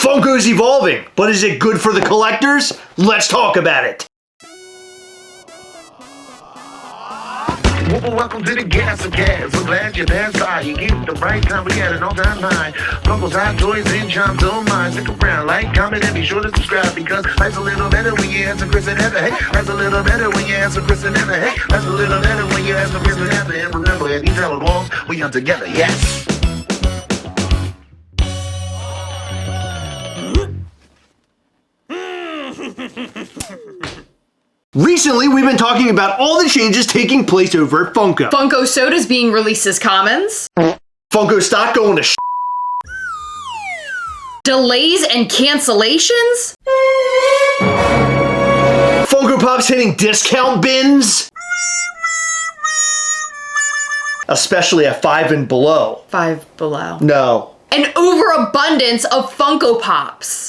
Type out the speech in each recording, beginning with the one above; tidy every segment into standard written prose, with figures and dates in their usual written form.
Funko's evolving, but is it good for the collectors? Let's talk about it. Welcome to the Gastlecast. We're glad you're there. You get the right time. We got an all-time high. Funko's hot toys and charms on mine. Stick around, like, comment, and be sure to subscribe because life's a little better when you answer Chris and Heather. Hey, life's a little better when you answer Chris and Heather. Hey, life's a little better when you answer Chris and Heather. And remember, at these hallowed walls, we are together. Yes. Recently, we've been talking about all the changes taking place over at Funko. Funko sodas being released as commons. Funko stock going to Delays and cancellations. Funko Pops hitting discount bins. Especially at 5 and below. 5 below. No. An overabundance of Funko Pops.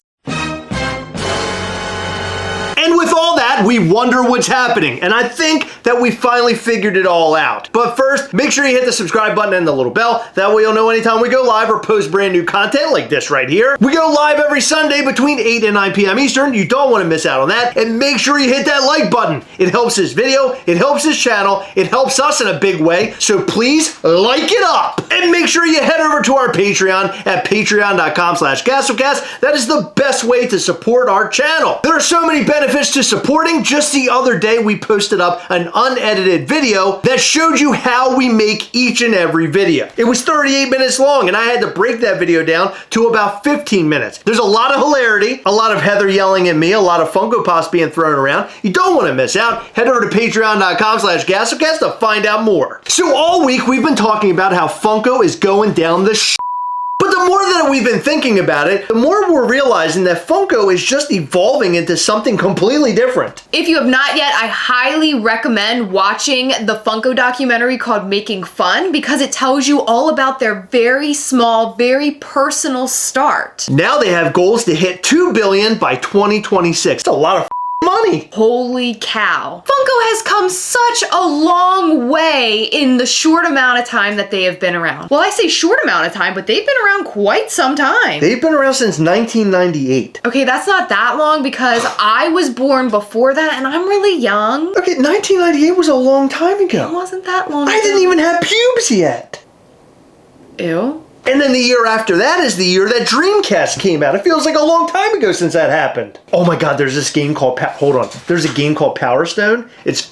And with all that, we wonder what's happening. And I think that we finally figured it all out. But first, make sure you hit the subscribe button and the little bell. That way you'll know anytime we go live or post brand new content like this right here. We go live every Sunday between 8 and 9 p.m. Eastern. You don't want to miss out on that. And make sure you hit that like button. It helps this video. It helps this channel. It helps us in a big way. So please like it up. And make sure you head over to our Patreon at patreon.com/Gastlecast. That is the best way to support our channel. There are so many benefits to supporting. Just the other day we posted up an unedited video that showed you how we make each and every video. It was 38 minutes long and I had to break that video down to about 15 minutes. There's a lot of hilarity, a lot of Heather yelling at me, a lot of Funko Pops being thrown around. You don't want to miss out. Head over to patreon.com/Gastlecast to find out more. So all week we've been talking about how Funko is going down the But the more that we've been thinking about it, the more we're realizing that Funko is just evolving into something completely different. If you have not yet, I highly recommend watching the Funko documentary called Making Fun because it tells you all about their very small, very personal start. Now they have goals to hit $2 billion by 2026. That's a lot of money. Holy cow. Funko has come such a long way in the short amount of time that they have been around. Well, I say short amount of time, but they've been around quite some time. They've been around since 1998. Okay, that's not that long because I was born before that and I'm really young. Okay, 1998 was a long time ago. It wasn't that long ago. I didn't even have pubes yet. Ew. And then the year after that is the year that Dreamcast came out. It feels like a long time ago since that happened. Oh my God, there's this game called, hold on. There's a game called Power Stone. It's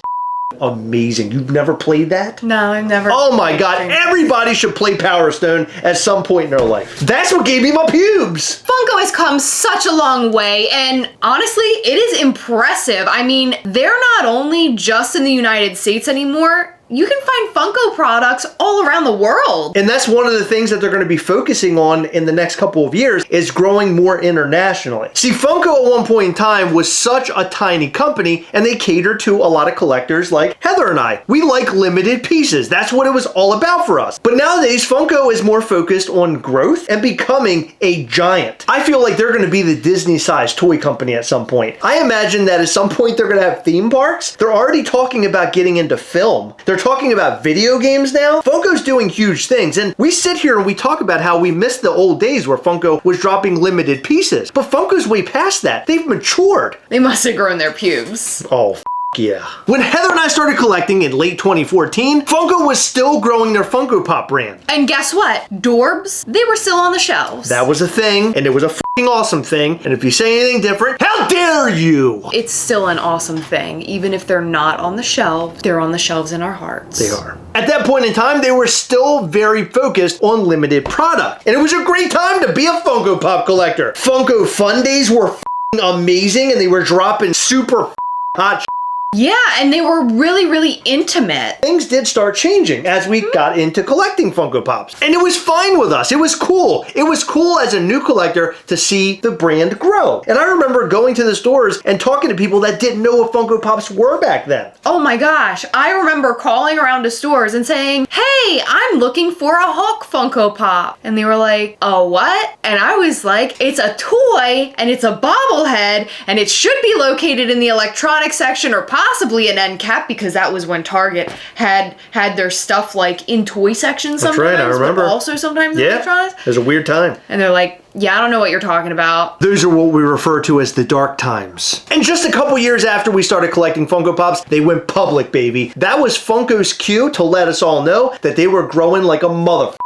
amazing. You've never played that? No, I've never. Oh my God, everybody should play Power Stone at some point in their life. That's what gave me my pubes. Funko has come such a long way, and honestly, it is impressive. I mean, they're not only just in the United States anymore, you can find Funko products all around the world. And that's one of the things that they're going to be focusing on in the next couple of years is growing more internationally. See, Funko at one point in time was such a tiny company and they catered to a lot of collectors like Heather and I. We like limited pieces. That's what it was all about for us. But nowadays, Funko is more focused on growth and becoming a giant. I feel like they're going to be the Disney-sized toy company at some point. I imagine that at some point they're going to have theme parks. They're already talking about getting into film. They're talking about video games now. Funko's doing huge things, and we sit here and we talk about how we missed the old days where Funko was dropping limited pieces. But Funko's way past that. They've matured. They must have grown their pubes. Oh, yeah. When Heather and I started collecting in late 2014, Funko was still growing their Funko Pop brand. And guess what? Dorbs, they were still on the shelves. That was a thing, and it was a awesome thing. And if you say anything different, how dare you? It's still an awesome thing. Even if they're not on the shelf, they're on the shelves in our hearts. They are. At that point in time, they were still very focused on limited product. And it was a great time to be a Funko Pop collector. Funko Fun Days were amazing, and they were dropping super hot Yeah, and they were really, really intimate. Things did start changing as we got into collecting Funko Pops. And it was fine with us. It was cool. It was cool as a new collector to see the brand grow. And I remember going to the stores and talking to people that didn't know what Funko Pops were back then. Oh my gosh, I remember calling around to stores and saying, hey, I'm looking for a Hulk Funko Pop. And they were like, a what? And I was like, it's a toy and it's a bobblehead and it should be located in the electronics section or pop possibly an end cap, because that was when Target had their stuff like in toy sections sometimes. That's right, I remember. But also sometimes in Yeah, electronics. it was a weird time. And they're like, yeah, I don't know what you're talking about. Those are what we refer to as the dark times. And just a couple years after we started collecting Funko Pops, they went public, baby. That was Funko's cue to let us all know that they were growing like a mother.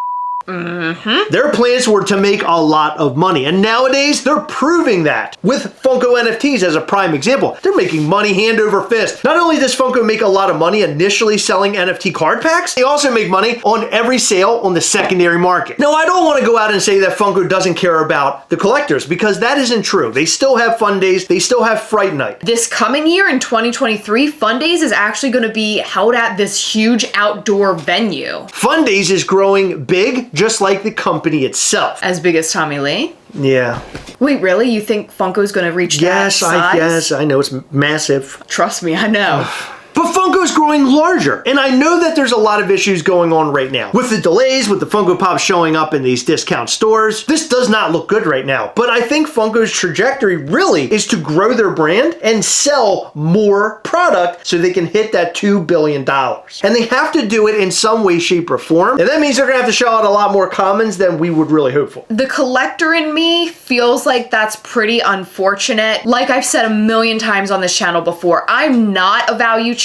Their plans were to make a lot of money, and nowadays they're proving that with Funko NFTs as a prime example. They're making money hand over fist. Not only does Funko make a lot of money initially selling NFT card packs, they also make money on every sale on the secondary market. Now, I don't want to go out and say that Funko doesn't care about the collectors, because that isn't true. They still have fun days, they still have Fright Night. This coming year in 2023, Fun Days is actually going to be held at this huge outdoor venue. Fun Days is growing big, just like the company itself. As big as Tommy Lee? Yeah. Wait, really? You think Funko's going to reach that size? Yes, I know it's massive. Trust me, I know. But Funko's growing larger, and I know that there's a lot of issues going on right now. With the delays, with the Funko Pops showing up in these discount stores, this does not look good right now. But I think Funko's trajectory really is to grow their brand and sell more product so they can hit that $2 billion. And they have to do it in some way, shape, or form. And that means they're gonna have to shell out a lot more commons than we would really hope for. The collector in me feels like that's pretty unfortunate. Like I've said a million times on this channel before, I'm not a value chaser.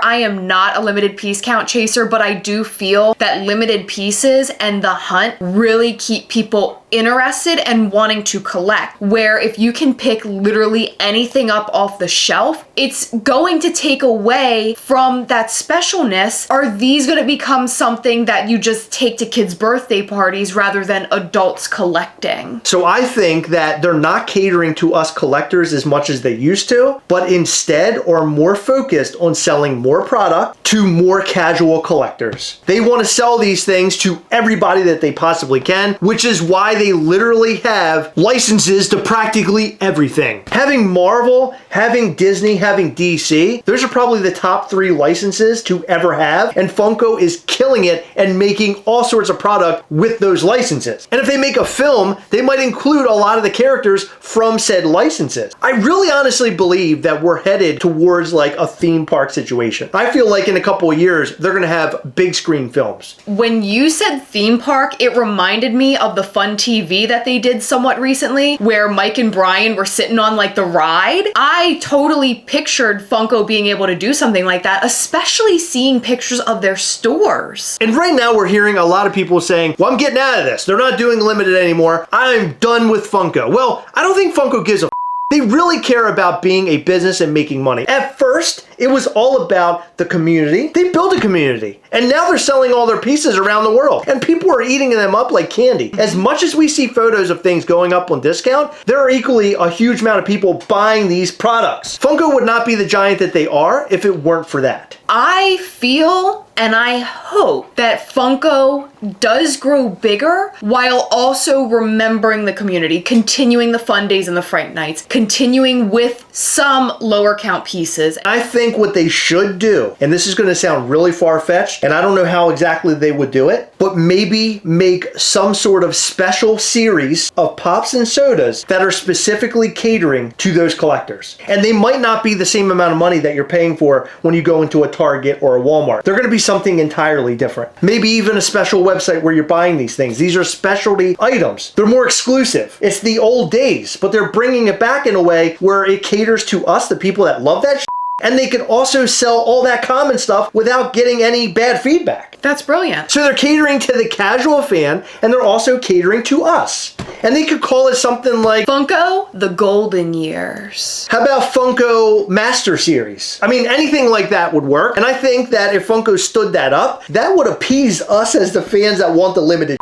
I am not a limited piece count chaser, but I do feel that limited pieces and the hunt really keep people interested and wanting to collect, where if you can pick literally anything up off the shelf, it's going to take away from that specialness. Are these going to become something that you just take to kids' birthday parties rather than adults collecting? So I think that they're not catering to us collectors as much as they used to, but instead are more focused on selling more product to more casual collectors. They want to sell these things to everybody that they possibly can, which is why they literally have licenses to practically everything. Having Marvel, having Disney, having DC, those are probably the top 3 licenses to ever have, and Funko is killing it and making all sorts of product with those licenses. And if they make a film, they might include a lot of the characters from said licenses. I really honestly believe that we're headed towards like a theme park situation. I feel like in a couple of years, they're gonna have big screen films. When you said theme park, it reminded me of the Fun TV that they did somewhat recently, where Mike and Brian were sitting on like the ride. I totally pictured Funko being able to do something like that, especially seeing pictures of their stores. And right now we're hearing a lot of people saying, well, I'm getting out of this. They're not doing limited anymore. I'm done with Funko. Well, I don't think Funko gives a They really care about being a business and making money. At first, it was all about the community. They built a community, and now they're selling all their pieces around the world, and people are eating them up like candy. As much as we see photos of things going up on discount, there are equally a huge amount of people buying these products. Funko would not be the giant that they are if it weren't for that. I feel and I hope that Funko does grow bigger while also remembering the community, continuing the fun days and the Fright Nights, continuing with some lower count pieces. I think what they should do, and this is going to sound really far-fetched, and I don't know how exactly they would do it, but maybe make some sort of special series of pops and sodas that are specifically catering to those collectors. And they might not be the same amount of money that you're paying for when you go into a Target or a Walmart. They're going to be something entirely different. Maybe even a special website where you're buying these things. These are specialty items. They're more exclusive. It's the old days, but they're bringing it back in a way where it caters to us, the people that love that shit, and they can also sell all that common stuff without getting any bad feedback. That's brilliant. So they're catering to the casual fan, and they're also catering to us. And they could call it something like Funko, the Golden Years. How about Funko Master Series? I mean, anything like that would work. And I think that if Funko stood that up, that would appease us as the fans that want the limited.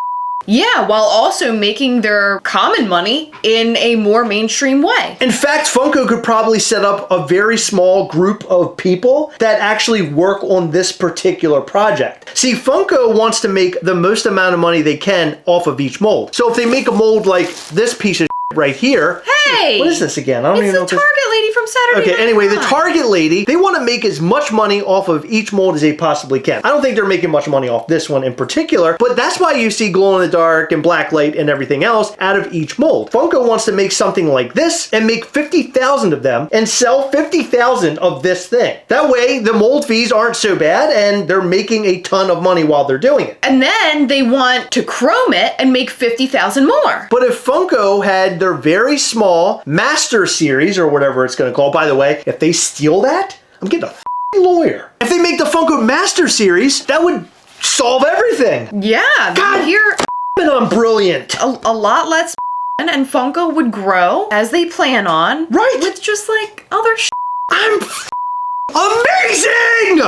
Yeah, while also making their common money in a more mainstream way. In fact, Funko could probably set up a very small group of people that actually work on this particular project. See, Funko wants to make the most amount of money they can off of each mold. So if they make a mold like this piece of right here, Hey! What is this again? I don't It's even know the what this... Target lady from Saturday Okay, Night anyway, the Live. Target lady, they want to make as much money off of each mold as they possibly can. I don't think they're making much money off this one in particular, but that's why you see glow-in-the-dark and black light and everything else out of each mold. Funko wants to make something like this and make 50,000 of them and sell 50,000 of this thing. That way, the mold fees aren't so bad and they're making a ton of money while they're doing it. And then they want to chrome it and make 50,000 more. But if Funko had their very small Master Series, or whatever it's going to call, by the way, if they steal that, I'm getting a lawyer. If they make the Funko Master Series, that would solve everything. Yeah, God, here and I'm brilliant. a lot less and Funko would grow as they plan on. Right. With just like other I'm amazing!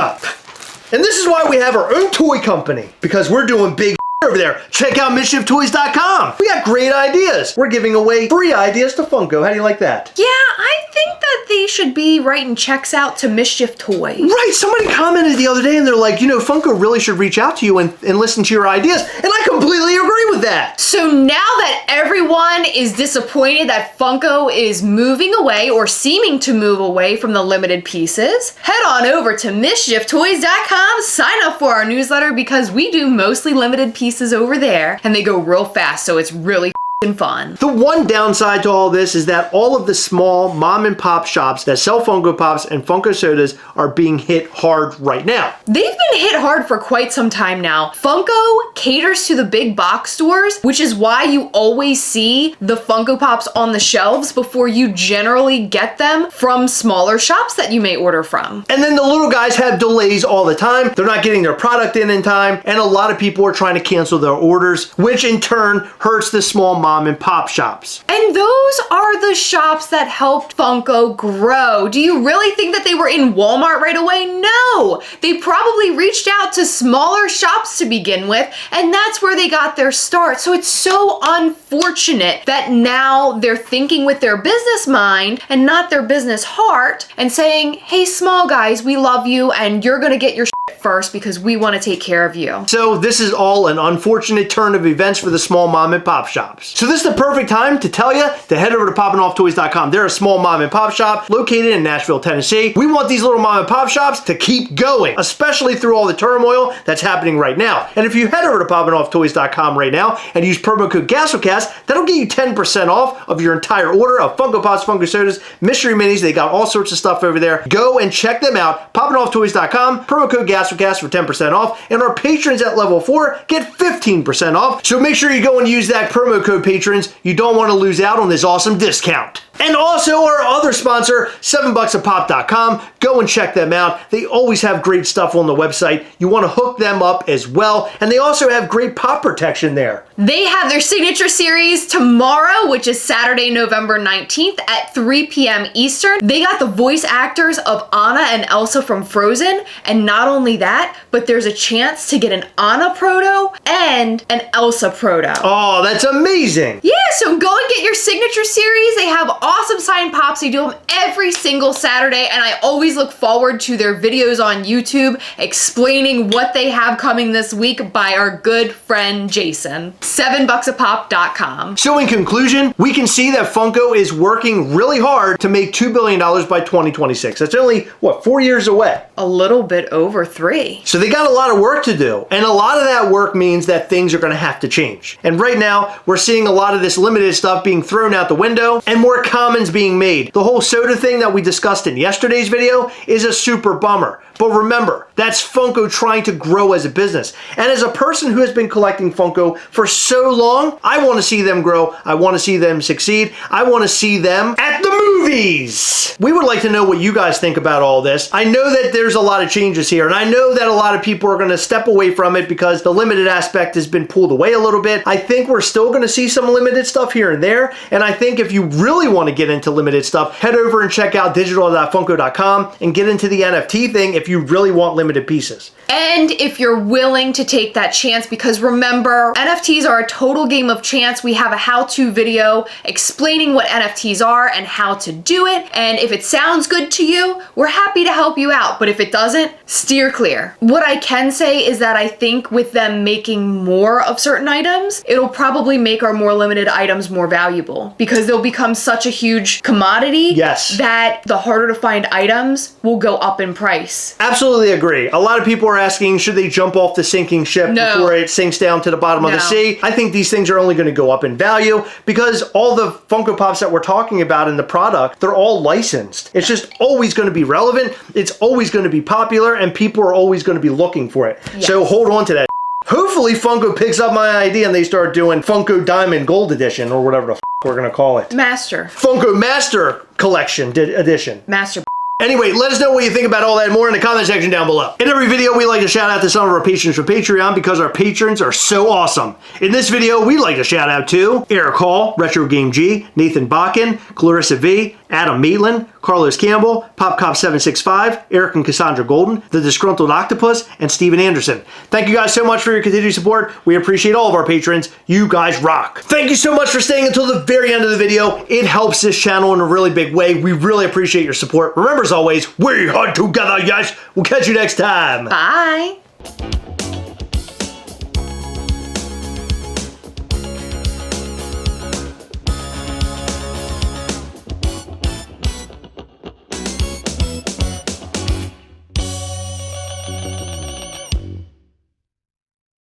And this is why we have our own toy company, because we're doing big over there. Check out MischiefToys.com. We got great ideas. We're giving away free ideas to Funko. How do you like that? Yeah, I think that they should be writing checks out to Mischief Toys. Right, somebody commented the other day and they're like, you know, Funko really should reach out to you and listen to your ideas. And I completely agree with that. So now that everyone is disappointed that Funko is moving away or seeming to move away from the limited pieces, head on over to MischiefToys.com, sign up for our newsletter because we do mostly limited pieces over there and they go real fast, so it's really fun. The one downside to all this is that all of the small mom and pop shops that sell Funko Pops and Funko Sodas are being hit hard right now. They've been hit hard for quite some time now. Funko caters to the big box stores, which is why you always see the Funko Pops on the shelves before you generally get them from smaller shops that you may order from. And then the little guys have delays all the time. They're not getting their product in time, and a lot of people are trying to cancel their orders, which in turn hurts the small mom and pop shops. And those are the shops that helped Funko grow. Do you really think that they were in Walmart right away? No! They probably reached out to smaller shops to begin with, and that's where they got their start. So it's so unfortunate that now they're thinking with their business mind and not their business heart and saying, hey, small guys, we love you and you're gonna get your first because we want to take care of you. So this is all an unfortunate turn of events for the small mom and pop shops. So this is the perfect time to tell you to head over to PoppinOffToys.com. They're a small mom and pop shop located in Nashville, Tennessee. We want these little mom and pop shops to keep going, especially through all the turmoil that's happening right now. And if you head over to PoppinOffToys.com right now and use promo code Gastlecast, that'll get you 10% off of your entire order of Funko Pops, Funko Sodas, Mystery Minis. They got all sorts of stuff over there. Go and check them out. PoppinOffToys.com, promo code Gastlecast for 10% off, and our patrons at level 4 get 15% off. So make sure you go and use that promo code patrons. You don't want to lose out on this awesome discount. And also our other sponsor, 7bucksapop.com. Go and check them out. They always have great stuff on the website. You want to hook them up as well. And they also have great pop protection there. They have their signature series tomorrow, which is Saturday, November 19th at 3 p.m. Eastern. They got the voice actors of Anna and Elsa from Frozen. And not only that, but there's a chance to get an Anna proto and an Elsa proto. Oh, that's amazing. Yeah, so go and get your signature series. They have awesome signed pops. They do them every single Saturday, and I always look forward to their videos on YouTube explaining what they have coming this week by our good friend Jason. 7bucksapop.com. So in conclusion, we can see that Funko is working really hard to make $2 billion by 2026. That's only, what, 4 years away? A little bit over 3. So they got a lot of work to do, and a lot of that work means that things are going to have to change. And right now, we're seeing a lot of this limited stuff being thrown out the window and more commons being made. The whole soda thing that we discussed in yesterday's video is a super bummer. But remember, that's Funko trying to grow as a business. And as a person who has been collecting Funko for so long, I want to see them grow. I want to see them succeed. I want to see them at the movies. We would like to know what you guys think about all this. I know that there's a lot of changes here, and I know that a lot of people are going to step away from it because the limited aspect has been pulled away a little bit. I think we're still going to see some limited stuff here and there, and I think if you really want to get into limited stuff, head over and check out digital.funko.com and get into the NFT thing if you really want limited pieces. And if you're willing to take that chance, because remember, NFTs are a total game of chance. We have a how-to video explaining what NFTs are and how to do it. And if it sounds good to you, we're happy to help you out. But if it doesn't, steer clear. What I can say is that I think with them making more of certain items, it'll probably make our more limited items more valuable because they'll become such a huge commodity that the harder to find items will go up in price. Absolutely agree. A lot of people are asking, should they jump off the sinking ship before it sinks down to the bottom of the sea? I think these things are only going to go up in value because all the Funko Pops that we're talking about in the product, they're all licensed. It's just always going to be relevant. It's always going to be popular and people are always going to be looking for it. So hold on to that. Hopefully Funko picks up my idea and they start doing Funko Diamond Gold Edition or whatever the we're going to call it. Master. Funko Master Collection Edition. Master. Anyway, let us know what you think about all that and more in the comment section down below. In every video, we like to shout out to some of our patrons from Patreon because our patrons are so awesome. In this video, we'd like to shout out to Eric Hall, Retro Game G, Nathan Bakken, Clarissa V, Adam Maitland, Carlos Campbell, PopCop765, Eric and Cassandra Golden, The Disgruntled Octopus, and Steven Anderson. Thank you guys so much for your continued support. We appreciate all of our patrons. You guys rock. Thank you so much for staying until the very end of the video. It helps this channel in a really big way. We really appreciate your support. Remember, as always, we hunt together, yes. We'll catch you next time. Bye.